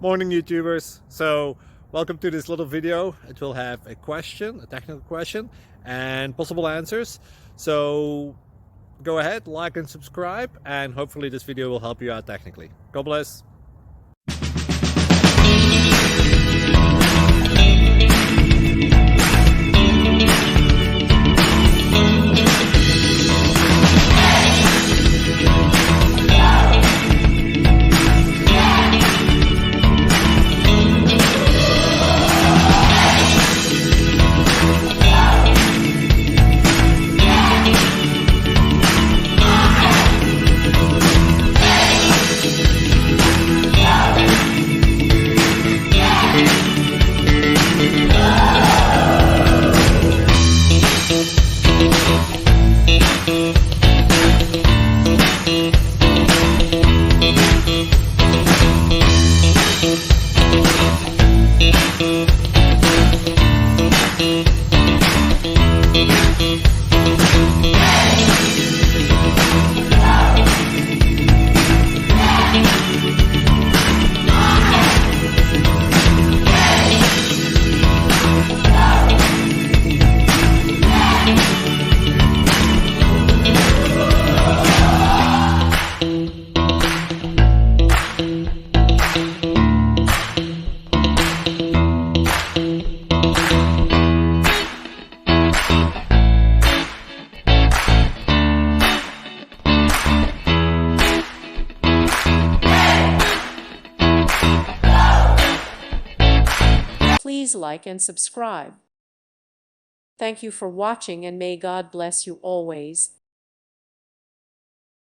Morning YouTubers. So welcome to this little video. It will have a question, a technical question, and possible answers. So go ahead, like and subscribe, and hopefully this video will help you out technically. God bless. Please like and subscribe. Thank you for watching, and may God bless you always.